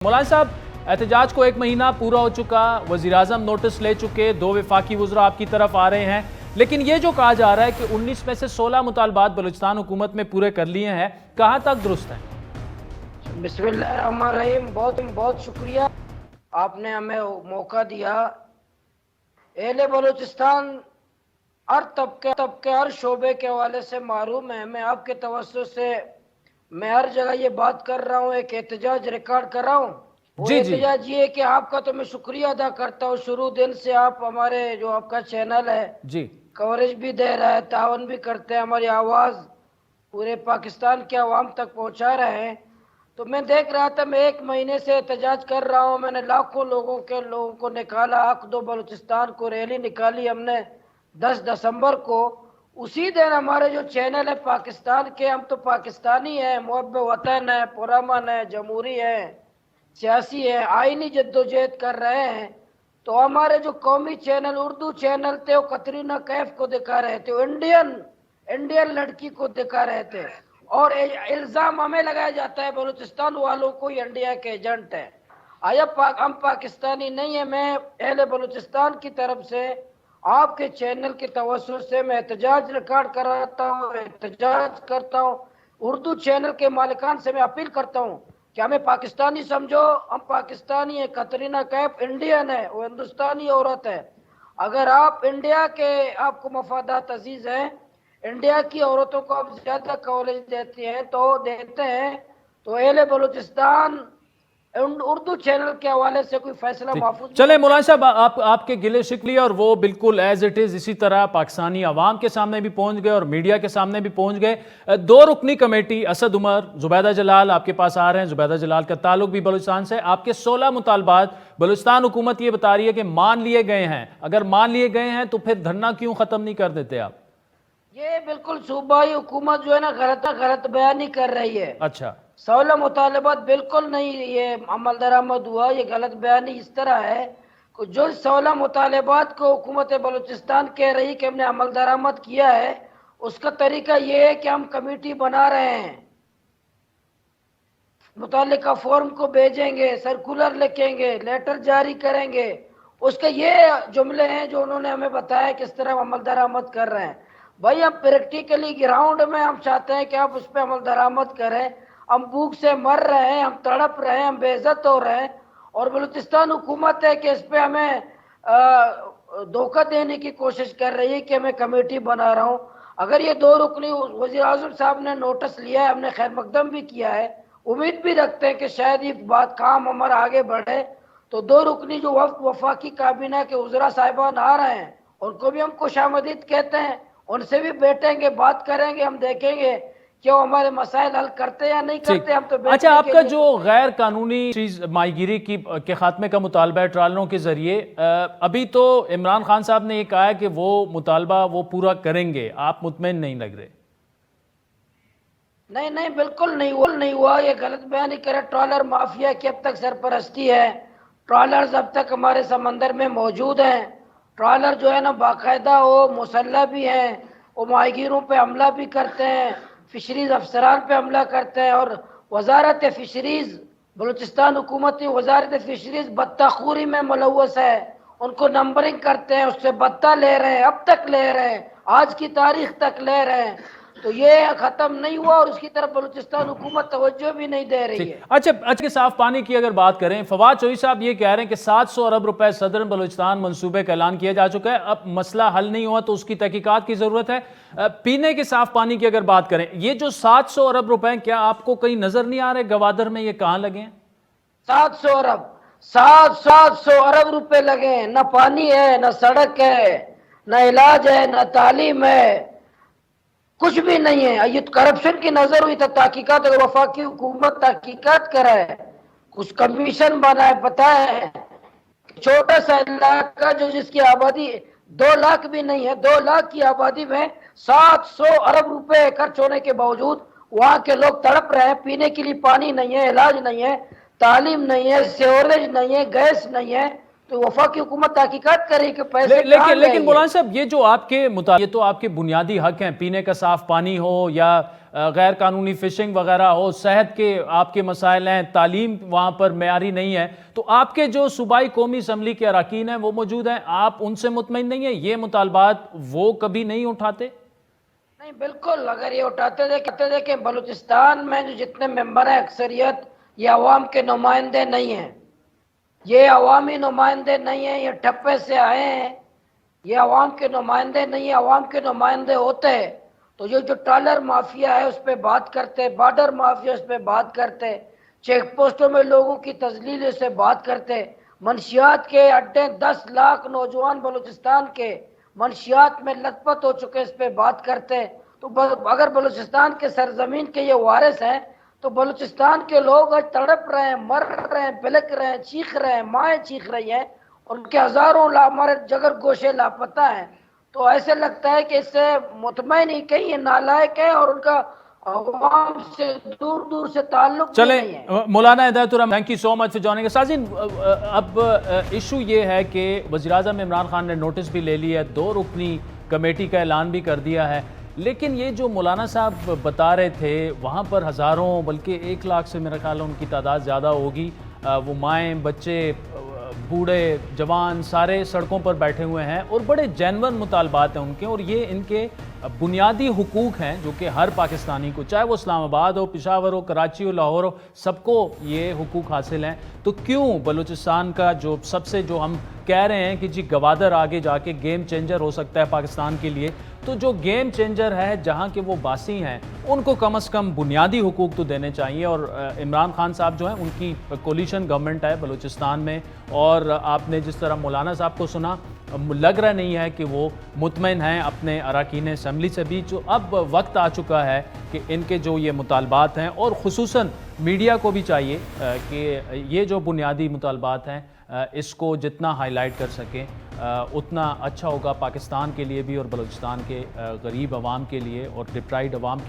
मौलाना साहब, एहतजाज को 1 महीना पूरा हो चुका, वज़ीर-ए-आज़म नोटिस ले चुके, 2 वफाकी वज़रा आपकी तरफ आ रहे हैं, लेकिन ये जो कहा जा रहा है कि 19 में से 16 मुतालबात बलूचिस्तान हुकूमत में पूरे कर लिए हैं, कहाँ तक दुरुस्त है? बिस्मिल्लाहिर्रहमानिर्रहीम। बहुत बहुत शुक्रिया, आपने हमें मौका दिया। एहले बलूचिस्तान हर तबके हर शोबे के हवाले से मालूम है। मैं आपके तवज्जो से मैं हर जगह ये बात कर रहा हूँ, एक एहतजाज रिकॉर्ड कर रहा हूँ। वो एहतजाज ये है कि आपका तो मैं शुक्रिया अदा करता हूँ, शुरू दिन से आप हमारे जो आपका चैनल है जी कवरेज भी दे रहा है, तावन भी करते हैं, हमारी आवाज़ पूरे पाकिस्तान के अवाम तक पहुँचा रहे हैं। तो मैं देख रहा था, मैं 1 महीने से एहतजाज कर रहा हूँ। मैंने लाखों लोगों को निकाला, हक दो बलूचिस्तान को रैली निकाली हमने 10 दिसंबर को। उसी दिन हमारे जो चैनल है पाकिस्तान के, हम तो पाकिस्तानी हैं, मुहब्बे वतन है, पुरअमन है, जमहूरी है, सियासी है, आईनी जद्दोजहद कर रहे हैं। तो हमारे जो कौमी चैनल उर्दू चैनल थे वो कतरीना कैफ को दिखा रहे थे, इंडियन लड़की को दिखा रहे थे, और इल्ज़ाम हमें लगाया जाता है बलूचिस्तान वालों को इंडिया के एजेंट है। हम पाकिस्तानी नहीं है। मैं अहले बलूचिस्तान की तरफ से आपके चैनल के तवज्जो से मैं एहतजाज रिकॉर्ड कराता हूँ, एहतजाज करता हूँ। उर्दू चैनल के मालिकान से मैं अपील करता हूँ कि हमें पाकिस्तानी समझो, हम पाकिस्तानी हैं। कतरीना कैफ इंडियन है, वो हिंदुस्तानी औरत है। अगर आप इंडिया के आपको मफादात अजीज हैं, इंडिया की औरतों को आप ज्यादा कवरेज देते हैं तो अहले बलूचिस्तान उर्दू चैनल के हवाले से कोई फैसला महफूज। चले मौलाना साहब, आपके गिले शिकवे और वो बिल्कुल एज इट इज इसी तरह पाकिस्तानी अवाम के सामने भी पहुंच गए और मीडिया के सामने भी पहुंच गए। 2 रुकनी कमेटी असद उमर, जुबैदा जलाल आपके पास आ रहे हैं। जुबैदा जलाल का ताल्लुक भी बलूचिस्तान से। आपके 16 मुतालबात बलूचिस्तान हुकूमत ये बता रही है कि मान लिए गए हैं। अगर मान लिए गए हैं तो फिर धरना क्यों खत्म नहीं कर देते आप? ये बिल्कुल सूबाई हुकूमत जो है ना गलत बयानी कर रही है। अच्छा, 16 मुतालबात बिल्कुल नहीं ये अमल दरामद हुआ, ये गलत बयानी इस तरह है कि जो 16 मुतालबात को हुकूमत बलूचिस्तान कह रही कि हमने अमल दरामद किया है, उसका तरीका ये है कि हम कमेटी बना रहे हैं, मुतालिका फॉर्म को भेजेंगे, सर्कुलर लिखेंगे, लेटर जारी करेंगे। उसके ये जुमले हैं जो उन्होंने हमें बताया किस तरह अमल दरामद कर रहे हैं। भाई हम प्रैक्टिकली ग्राउंड में हम चाहते हैं कि आप उस पर अमल दरामद करें। हम भूख से मर रहे हैं, हम तड़प रहे हैं, हम बेइज्जत हो रहे हैं, और बलूचिस्तान हुकूमत है कि इस पे हमें धोखा देने की कोशिश कर रही है कि मैं कमेटी बना रहा हूँ। अगर ये 2 रुकनी वज़ीर-ए-आज़म साहब ने नोटिस लिया है, हमने खैर मकदम भी किया है, उम्मीद भी रखते हैं कि शायद ये बात काम हमारा आगे बढ़े। तो 2 रुकनी जो वफाकी काबीना के उज़रा साहिबान आ रहे हैं, उनको भी हम खुशामदीद कहते हैं। उनसे भी बैठेंगे, बात करेंगे, हम देखेंगे कि वो हमारे मसाइल हल करते या नहीं करते। हम तो अच्छा, आपका जो गैर कानूनी चीज माहीगिरी के खात्मे का मुतालबा है ट्रालरों के जरिए, अभी तो इमरान खान साहब ने ये कहा है कि वो मुतालबा वो पूरा करेंगे, आप मुतमईन नहीं लग रहे? नहीं, बिल्कुल नहीं हुआ। ये गलत बयानी करे। ट्रॉलर माफिया की अब तक सरपरस्ती है। ट्रॉलर्स अब तक हमारे समंदर में मौजूद हैं। ट्रॉलर जो है ना बाकायदा वो मुसल्लह भी हैं, वो माहीगीरों पे हमला भी करते हैं, फिशरीज अफसरान पे हमला करते हैं। और वजारत फिशरीज, बलूचिस्तान हुकूमत की वजारत फिशरीज बत्ताखोरी में मुलव्वस है। उनको नंबरिंग करते हैं, उससे बत्ता ले रहे हैं, अब तक ले रहे हैं, आज की तारीख तक ले रहे हैं। तो ये खत्म नहीं हुआ और उसकी तरफ बलूचिस्तान हुकूमत तवज्जो भी नहीं दे रही है। अच्छा, साफ पानी की अगर बात करें, फवाद चौधरी साहब ये कह रहे हैं कि 700 अरब रुपए सदर बलूचिस्तान मंसूबे का ऐलान किया जा चुका है। अब मसला हल नहीं हुआ तो उसकी तहकीकात की जरूरत है। पीने के साफ पानी की अगर बात करें, ये जो 700 अरब रुपए, क्या आपको कहीं नजर नहीं आ रहे गवादर में ये कहाँ लगे हैं? 700 अरब 700 अरब रुपए लगे हैं। न पानी है, न सड़क है, न इलाज है, न तालीम है, कुछ भी नहीं है। ये करप्शन की नजर हुई था तहकीकात, अगर वफाकी हुकूमत तहकीकात कराए, कुछ कमीशन बनाए। पता है छोटा सा इलाका जो जिसकी आबादी 2 लाख भी नहीं है, 2 लाख की आबादी में 700 अरब रुपए खर्च होने के बावजूद वहां के लोग तड़प रहे हैं। पीने के लिए पानी नहीं है, इलाज नहीं है, तालीम नहीं है, सीवरेज नहीं है, गैस नहीं है। تو وفاقی حکومت تحقیقات کرے کہ پیسے کہاں گئے لیکن یہ؟ مولانا صاحب یہ جو آپ کے یہ تو آپ کے بنیادی حق ہیں، پینے کا صاف پانی ہو یا غیر قانونی فشنگ وغیرہ ہو، صحت کے آپ کے مسائل ہیں، تعلیم وہاں پر معیاری نہیں ہے، تو آپ کے جو صوبائی قومی اسمبلی کے اراکین ہیں وہ موجود ہیں، آپ ان سے مطمئن نہیں ہیں؟ یہ مطالبات وہ کبھی نہیں اٹھاتے؟ نہیں بالکل، اگر یہ اٹھاتے دیکھیں بلوچستان میں جو جتنے ممبر ہیں اکثریت یہ عوام کے نمائندے نہیں ہیں، یہ عوامی نمائندے نہیں ہیں، یہ ٹھپے سے آئے ہیں، یہ عوام کے نمائندے نہیں ہیں۔ عوام کے نمائندے ہوتے تو یہ جو ٹالر مافیا ہے اس پہ بات کرتے، بارڈر مافیا اس پہ بات کرتے، چیک پوسٹوں میں لوگوں کی تذلیل سے بات کرتے، منشیات کے اڈے 10 لاکھ نوجوان بلوچستان کے منشیات میں لت پت ہو چکے اس پہ بات کرتے۔ تو اگر بلوچستان کے سرزمین کے یہ وارث ہیں تو بلوچستان کے لوگ آج تڑپ رہے ہیں، مر رہے ہیں، بلک رہے ہیں، چیخ رہے ہیں، مائیں چیخ رہی ہیں، ان کے ہزاروں ہمارے جگر گوشے لاپتہ ہیں۔ تو ایسے لگتا ہے کہ اس سے مطمئن ہی کہیں یہ نالائق ہے اور ان کا عوام سے دور دور سے تعلق بھی چلیں نہیں ہے۔ Maulana Hidayat ur Rehman, thank you so much for joining اس۔ سازین، اب ایشو یہ ہے کہ وزیراعظم عمران خان نے نوٹس بھی لے لیا ہے، 2 رکنی کمیٹی کا اعلان بھی کر دیا ہے، لیکن یہ جو مولانا صاحب بتا رہے تھے وہاں پر ہزاروں بلکہ 1 لاکھ سے میرا خیال ہے ان کی تعداد زیادہ ہوگی، وہ مائیں، بچے، بوڑھے، جوان سارے سڑکوں پر بیٹھے ہوئے ہیں اور بڑے جینون مطالبات ہیں ان کے، اور یہ ان کے بنیادی حقوق ہیں جو کہ ہر پاکستانی کو، چاہے وہ اسلام آباد ہو، پشاور ہو، کراچی ہو، لاہور ہو، سب کو یہ حقوق حاصل ہیں۔ تو کیوں بلوچستان کا جو سب سے جو ہم کہہ رہے ہیں کہ جی گوادر آگے جا کے گیم چینجر ہو سکتا ہے پاکستان کے لیے، تو جو گیم چینجر ہے جہاں کے وہ باسی ہیں ان کو کم از کم بنیادی حقوق تو دینے چاہیے، اور عمران خان صاحب جو ہیں ان کی کولیشن گورنمنٹ ہے بلوچستان میں، اور آپ نے جس طرح مولانا صاحب کو سنا لگ رہا نہیں ہے کہ وہ مطمئن ہیں اپنے اراکین اسمبلی سے بھی، جو اب وقت آ چکا ہے کہ ان کے جو یہ مطالبات ہیں، اور خصوصاً میڈیا کو بھی چاہیے کہ یہ جو بنیادی مطالبات ہیں اس کو جتنا ہائی لائٹ کر سکیں اتنا اچھا ہوگا پاکستان کے لیے بھی اور بلوچستان کے غریب عوام کے لیے اور ڈپرائیوڈ عوام کے لیے۔